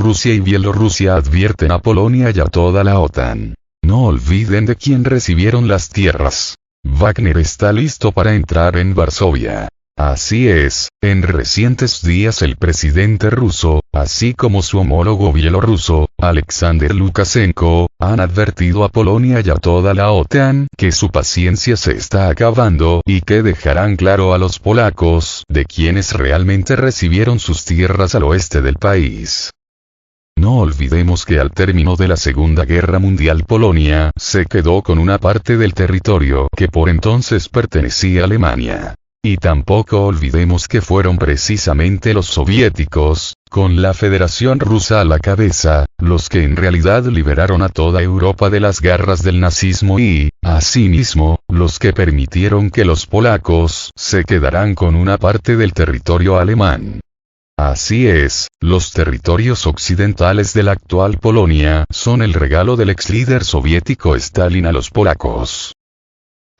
Rusia y Bielorrusia advierten a Polonia y a toda la OTAN. No olviden de quién recibieron las tierras. Wagner está listo para entrar en Varsovia. Así es, en recientes días el presidente ruso, así como su homólogo bielorruso, Alexander Lukashenko, han advertido a Polonia y a toda la OTAN que su paciencia se está acabando y que dejarán claro a los polacos de quienes realmente recibieron sus tierras al oeste del país. No olvidemos que al término de la Segunda Guerra Mundial Polonia se quedó con una parte del territorio que por entonces pertenecía a Alemania. Y tampoco olvidemos que fueron precisamente los soviéticos, con la Federación Rusa a la cabeza, los que en realidad liberaron a toda Europa de las garras del nazismo y, asimismo, los que permitieron que los polacos se quedaran con una parte del territorio alemán. Así es, los territorios occidentales de la actual Polonia son el regalo del ex líder soviético Stalin a los polacos.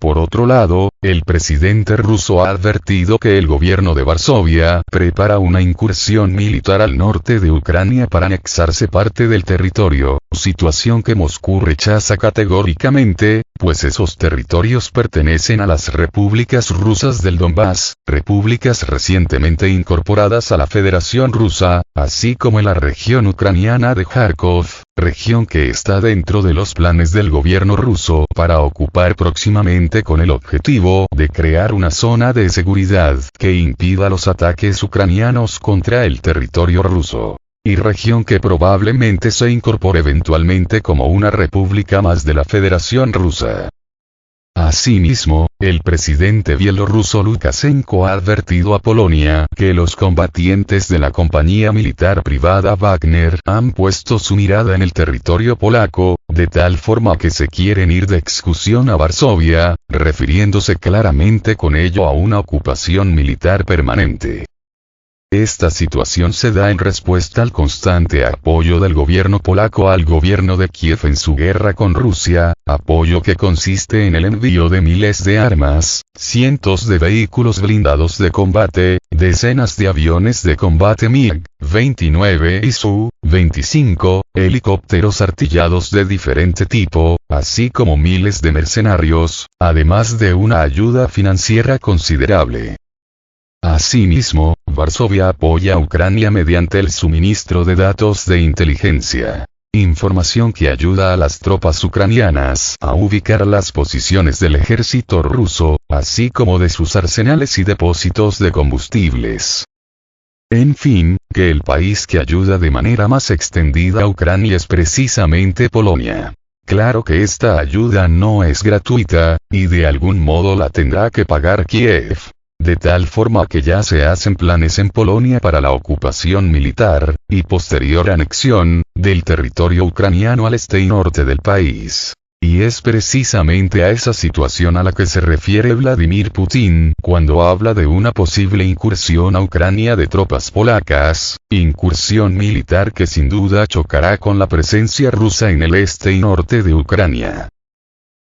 Por otro lado, el presidente ruso ha advertido que el gobierno de Varsovia prepara una incursión militar al norte de Ucrania para anexarse parte del territorio, situación que Moscú rechaza categóricamente, pues esos territorios pertenecen a las repúblicas rusas del Donbass, repúblicas recientemente incorporadas a la Federación Rusa, así como la región ucraniana de Kharkov, región que está dentro de los planes del gobierno ruso para ocupar próximamente con el objetivo de crear una zona de seguridad que impida los ataques ucranianos contra el territorio ruso. Y región que probablemente se incorpore eventualmente como una república más de la Federación Rusa. Asimismo, el presidente bielorruso Lukashenko ha advertido a Polonia que los combatientes de la compañía militar privada Wagner han puesto su mirada en el territorio polaco, de tal forma que se quieren ir de excursión a Varsovia, refiriéndose claramente con ello a una ocupación militar permanente. Esta situación se da en respuesta al constante apoyo del gobierno polaco al gobierno de Kiev en su guerra con Rusia, apoyo que consiste en el envío de miles de armas, cientos de vehículos blindados de combate, decenas de aviones de combate MiG-29 y Su-25, helicópteros artillados de diferente tipo, así como miles de mercenarios, además de una ayuda financiera considerable. Asimismo, Varsovia apoya a Ucrania mediante el suministro de datos de inteligencia. Información que ayuda a las tropas ucranianas a ubicar las posiciones del ejército ruso, así como de sus arsenales y depósitos de combustibles. En fin, que el país que ayuda de manera más extendida a Ucrania es precisamente Polonia. Claro que esta ayuda no es gratuita, y de algún modo la tendrá que pagar Kiev. De tal forma que ya se hacen planes en Polonia para la ocupación militar, y posterior anexión, del territorio ucraniano al este y norte del país. Y es precisamente a esa situación a la que se refiere Vladimir Putin cuando habla de una posible incursión a Ucrania de tropas polacas, incursión militar que sin duda chocará con la presencia rusa en el este y norte de Ucrania.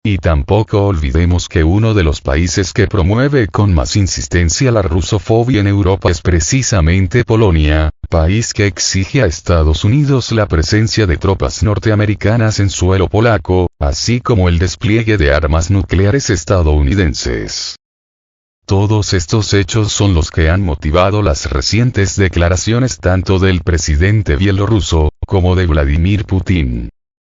Y tampoco olvidemos que uno de los países que promueve con más insistencia la rusofobia en Europa es precisamente Polonia, país que exige a Estados Unidos la presencia de tropas norteamericanas en suelo polaco, así como el despliegue de armas nucleares estadounidenses. Todos estos hechos son los que han motivado las recientes declaraciones tanto del presidente bielorruso, como de Vladimir Putin.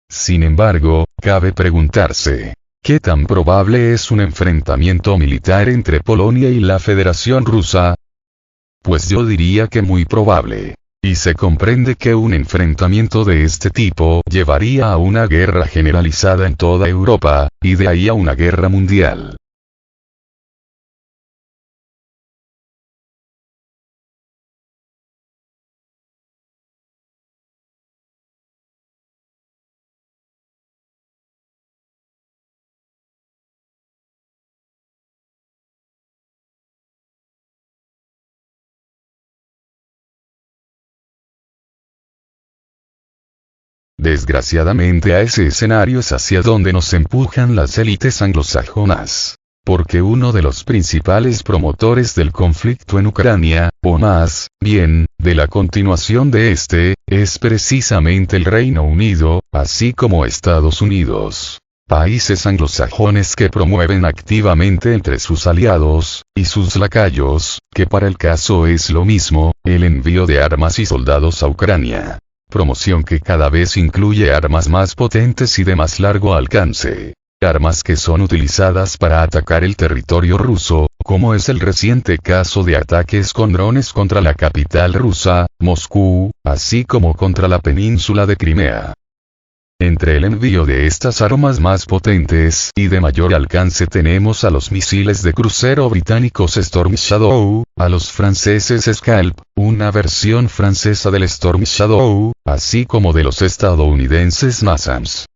Sin embargo, cabe preguntarse, ¿qué tan probable es un enfrentamiento militar entre Polonia y la Federación Rusa? Pues yo diría que muy probable. Y se comprende que un enfrentamiento de este tipo llevaría a una guerra generalizada en toda Europa, y de ahí a una guerra mundial. Desgraciadamente a ese escenario es hacia donde nos empujan las élites anglosajonas. porque uno de los principales promotores del conflicto en Ucrania, o más bien, de la continuación de este, es precisamente el Reino Unido, así como Estados Unidos. Países anglosajones que promueven activamente entre sus aliados, y sus lacayos, que para el caso es lo mismo, el envío de armas y soldados a Ucrania. Promoción que cada vez incluye armas más potentes y de más largo alcance. Armas que son utilizadas para atacar el territorio ruso, como es el reciente caso de ataques con drones contra la capital rusa, Moscú, así como contra la península de Crimea. Entre el envío de estas armas más potentes y de mayor alcance tenemos a los misiles de crucero británicos Storm Shadow, a los franceses Scalp, una versión francesa del Storm Shadow, así como de los estadounidenses NASAMS.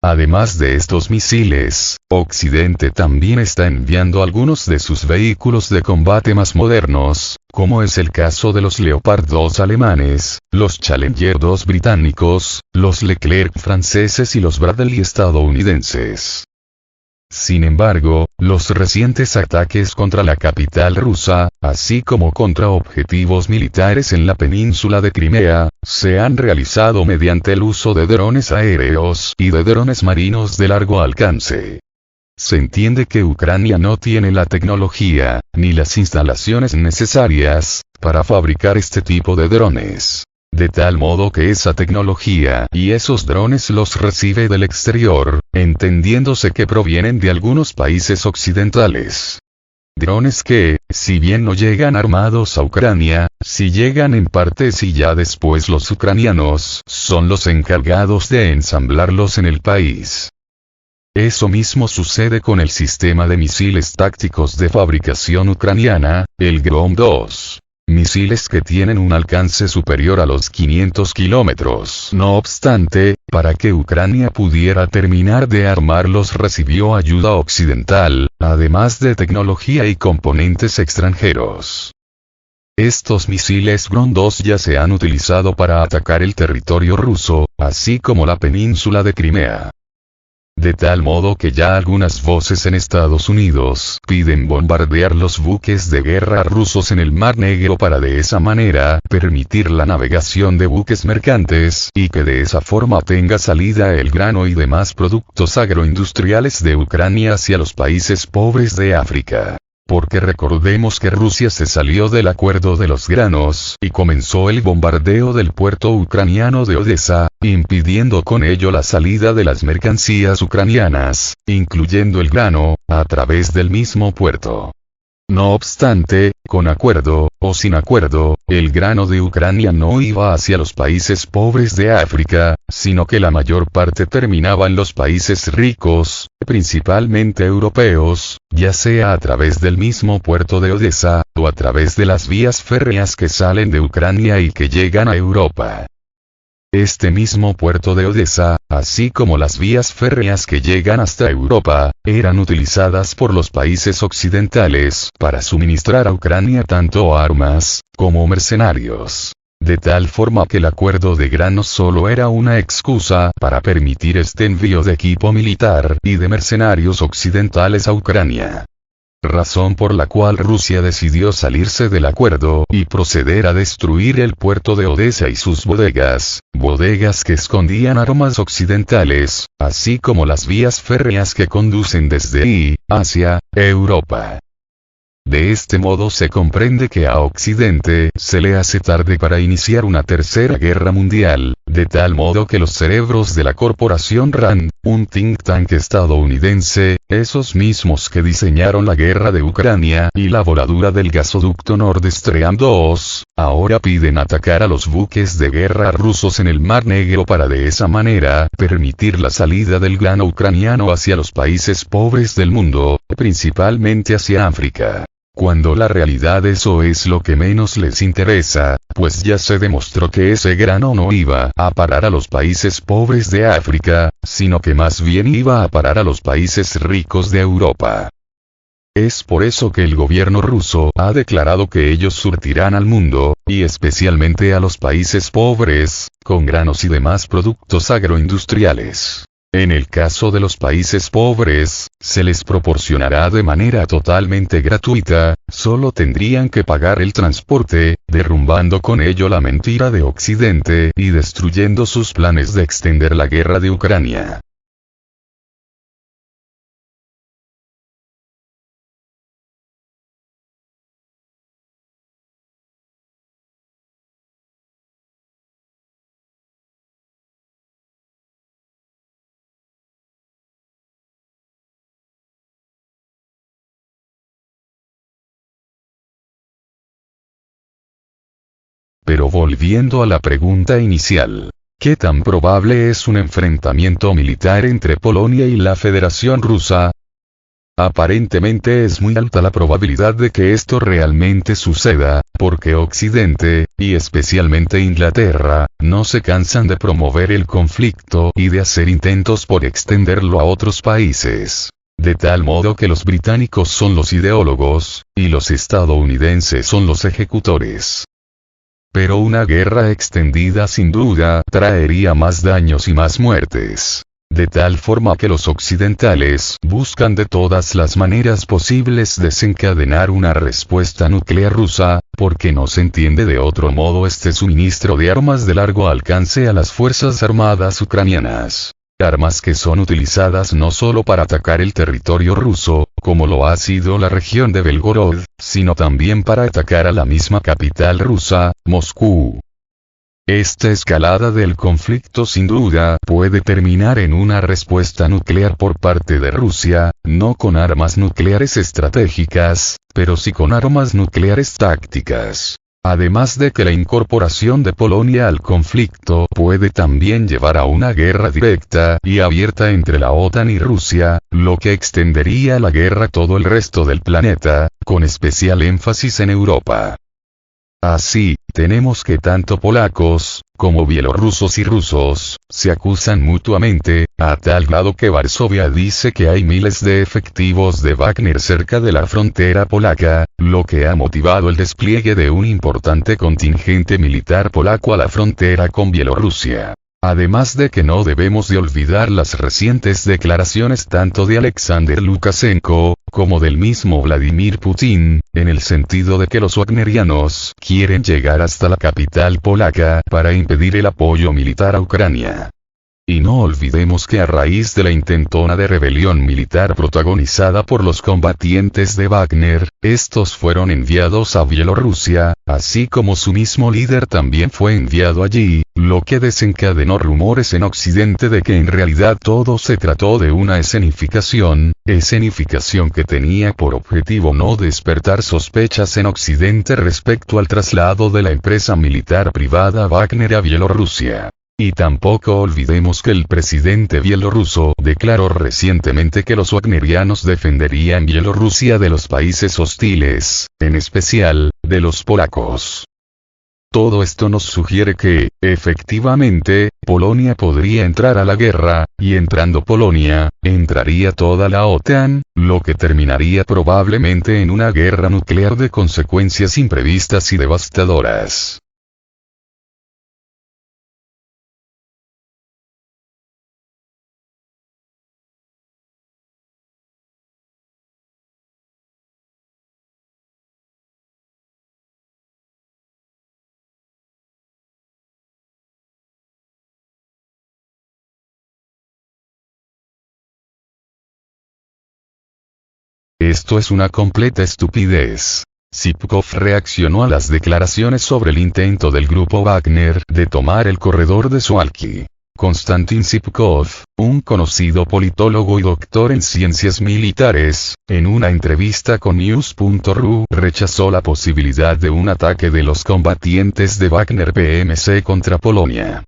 Además de estos misiles, Occidente también está enviando algunos de sus vehículos de combate más modernos, como es el caso de los Leopard 2 alemanes, los Challenger 2 británicos, los Leclerc franceses y los Bradley estadounidenses. Sin embargo, los recientes ataques contra la capital rusa, así como contra objetivos militares en la península de Crimea, se han realizado mediante el uso de drones aéreos y de drones marinos de largo alcance. Se entiende que Ucrania no tiene la tecnología, ni las instalaciones necesarias, para fabricar este tipo de drones. De tal modo que esa tecnología y esos drones los recibe del exterior, entendiéndose que provienen de algunos países occidentales. Drones que, si bien no llegan armados a Ucrania, si llegan en partes y ya después los ucranianos son los encargados de ensamblarlos en el país. Eso mismo sucede con el sistema de misiles tácticos de fabricación ucraniana, el Grom-2. Misiles que tienen un alcance superior a los 500 kilómetros. No obstante, para que Ucrania pudiera terminar de armarlos recibió ayuda occidental, además de tecnología y componentes extranjeros. Estos misiles Grom-2 ya se han utilizado para atacar el territorio ruso, así como la península de Crimea. De tal modo que ya algunas voces en Estados Unidos piden bombardear los buques de guerra rusos en el Mar Negro para de esa manera permitir la navegación de buques mercantes y que de esa forma tenga salida el grano y demás productos agroindustriales de Ucrania hacia los países pobres de África. Porque recordemos que Rusia se salió del acuerdo de los granos y comenzó el bombardeo del puerto ucraniano de Odesa, impidiendo con ello la salida de las mercancías ucranianas, incluyendo el grano, a través del mismo puerto. No obstante, con acuerdo, o sin acuerdo, el grano de Ucrania no iba hacia los países pobres de África, sino que la mayor parte terminaba en los países ricos, principalmente europeos, ya sea a través del mismo puerto de Odesa, o a través de las vías férreas que salen de Ucrania y que llegan a Europa. Este mismo puerto de Odesa, así como las vías férreas que llegan hasta Europa, eran utilizadas por los países occidentales para suministrar a Ucrania tanto armas, como mercenarios. De tal forma que el acuerdo de granos solo era una excusa para permitir este envío de equipo militar y de mercenarios occidentales a Ucrania. Razón por la cual Rusia decidió salirse del acuerdo y proceder a destruir el puerto de Odesa y sus bodegas que escondían armas occidentales, así como las vías férreas que conducen desde ahí, hacia Europa. De este modo se comprende que a Occidente se le hace tarde para iniciar una tercera guerra mundial, de tal modo que los cerebros de la corporación RAND, un think tank estadounidense, esos mismos que diseñaron la guerra de Ucrania y la voladura del gasoducto Nord Stream 2, ahora piden atacar a los buques de guerra rusos en el Mar Negro para de esa manera permitir la salida del grano ucraniano hacia los países pobres del mundo, principalmente hacia África. Cuando la realidad eso es lo que menos les interesa, pues ya se demostró que ese grano no iba a parar a los países pobres de África, sino que más bien iba a parar a los países ricos de Europa. Es por eso que el gobierno ruso ha declarado que ellos surtirán al mundo, y especialmente a los países pobres, con granos y demás productos agroindustriales. En el caso de los países pobres, se les proporcionará de manera totalmente gratuita, solo tendrían que pagar el transporte, derrumbando con ello la mentira de Occidente y destruyendo sus planes de extender la guerra de Ucrania. Pero volviendo a la pregunta inicial, ¿qué tan probable es un enfrentamiento militar entre Polonia y la Federación Rusa? Aparentemente es muy alta la probabilidad de que esto realmente suceda, porque Occidente, y especialmente Inglaterra, no se cansan de promover el conflicto y de hacer intentos por extenderlo a otros países. De tal modo que los británicos son los ideólogos, y los estadounidenses son los ejecutores. Pero una guerra extendida sin duda traería más daños y más muertes. De tal forma que los occidentales buscan de todas las maneras posibles desencadenar una respuesta nuclear rusa, porque no se entiende de otro modo este suministro de armas de largo alcance a las fuerzas armadas ucranianas. Armas que son utilizadas no solo para atacar el territorio ruso, como lo ha sido la región de Belgorod, sino también para atacar a la misma capital rusa, Moscú. Esta escalada del conflicto sin duda puede terminar en una respuesta nuclear por parte de Rusia, no con armas nucleares estratégicas, pero sí con armas nucleares tácticas. Además de que la incorporación de Polonia al conflicto puede también llevar a una guerra directa y abierta entre la OTAN y Rusia, lo que extendería la guerra a todo el resto del planeta, con especial énfasis en Europa. Así, tenemos que tanto polacos, como bielorrusos y rusos, se acusan mutuamente, a tal grado que Varsovia dice que hay miles de efectivos de Wagner cerca de la frontera polaca, lo que ha motivado el despliegue de un importante contingente militar polaco a la frontera con Bielorrusia. Además de que no debemos de olvidar las recientes declaraciones tanto de Alexander Lukashenko, como del mismo Vladimir Putin, en el sentido de que los wagnerianos quieren llegar hasta la capital polaca para impedir el apoyo militar a Ucrania. Y no olvidemos que a raíz de la intentona de rebelión militar protagonizada por los combatientes de Wagner, estos fueron enviados a Bielorrusia, así como su mismo líder también fue enviado allí, lo que desencadenó rumores en Occidente de que en realidad todo se trató de una escenificación que tenía por objetivo no despertar sospechas en Occidente respecto al traslado de la empresa militar privada Wagner a Bielorrusia. Y tampoco olvidemos que el presidente bielorruso declaró recientemente que los wagnerianos defenderían Bielorrusia de los países hostiles, en especial, de los polacos. Todo esto nos sugiere que, efectivamente, Polonia podría entrar a la guerra, y entrando Polonia, entraría toda la OTAN, lo que terminaría probablemente en una guerra nuclear de consecuencias imprevistas y devastadoras. Esto es una completa estupidez. Zhivkov reaccionó a las declaraciones sobre el intento del grupo Wagner de tomar el corredor de Suwałki. Konstantin Zhivkov, un conocido politólogo y doctor en ciencias militares, en una entrevista con News.ru rechazó la posibilidad de un ataque de los combatientes de Wagner PMC contra Polonia.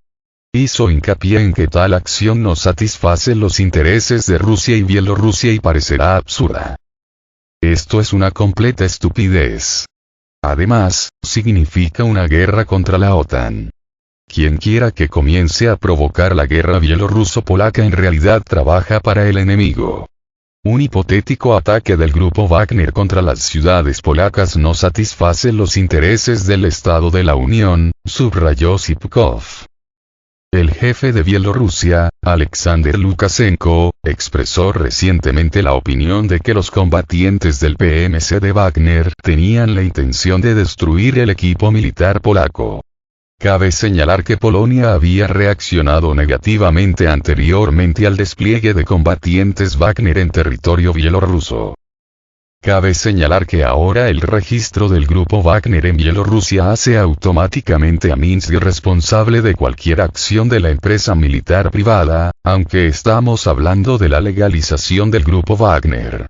Hizo hincapié en que tal acción no satisface los intereses de Rusia y Bielorrusia y parecerá absurda. Esto es una completa estupidez. Además, significa una guerra contra la OTAN. Quien quiera que comience a provocar la guerra bielorruso-polaca en realidad trabaja para el enemigo. Un hipotético ataque del grupo Wagner contra las ciudades polacas no satisface los intereses del Estado de la Unión, subrayó Zhivkov. El jefe de Bielorrusia, Alexander Lukashenko, expresó recientemente la opinión de que los combatientes del PMC de Wagner tenían la intención de destruir el equipo militar polaco. Cabe señalar que Polonia había reaccionado negativamente anteriormente al despliegue de combatientes Wagner en territorio bielorruso. Cabe señalar que ahora el registro del grupo Wagner en Bielorrusia hace automáticamente a Minsk responsable de cualquier acción de la empresa militar privada, aunque estamos hablando de la legalización del grupo Wagner.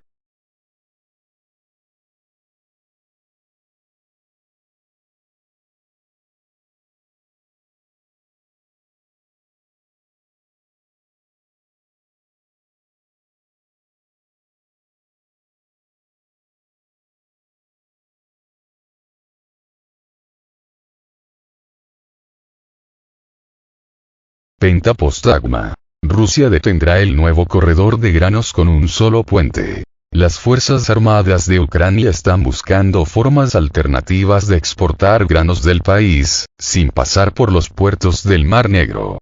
Pentapostagma. Rusia detendrá el nuevo corredor de granos con un solo puente. Las Fuerzas Armadas de Ucrania están buscando formas alternativas de exportar granos del país, sin pasar por los puertos del Mar Negro.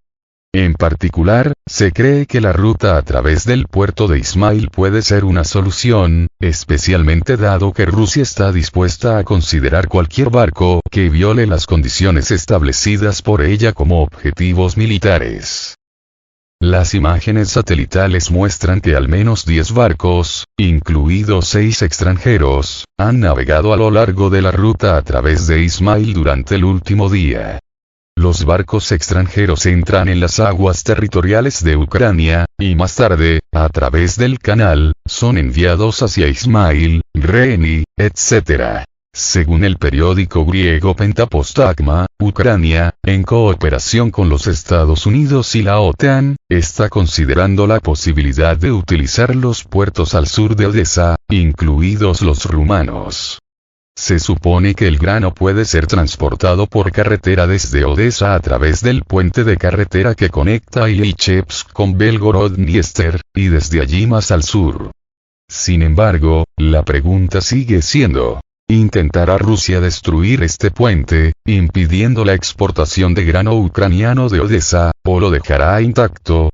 En particular, se cree que la ruta a través del puerto de Ismail puede ser una solución, especialmente dado que Rusia está dispuesta a considerar cualquier barco que viole las condiciones establecidas por ella como objetivos militares. Las imágenes satelitales muestran que al menos 10 barcos, incluidos 6 extranjeros, han navegado a lo largo de la ruta a través de Ismail durante el último día. Los barcos extranjeros entran en las aguas territoriales de Ucrania, y más tarde, a través del canal, son enviados hacia Ismail, Reni, etc. Según el periódico griego Pentapostagma, Ucrania, en cooperación con los Estados Unidos y la OTAN, está considerando la posibilidad de utilizar los puertos al sur de Odesa, incluidos los rumanos. Se supone que el grano puede ser transportado por carretera desde Odesa a través del puente de carretera que conecta Ilichevsk con Belgorod-Dniester, y desde allí más al sur. Sin embargo, la pregunta sigue siendo: ¿intentará Rusia destruir este puente, impidiendo la exportación de grano ucraniano de Odesa, o lo dejará intacto,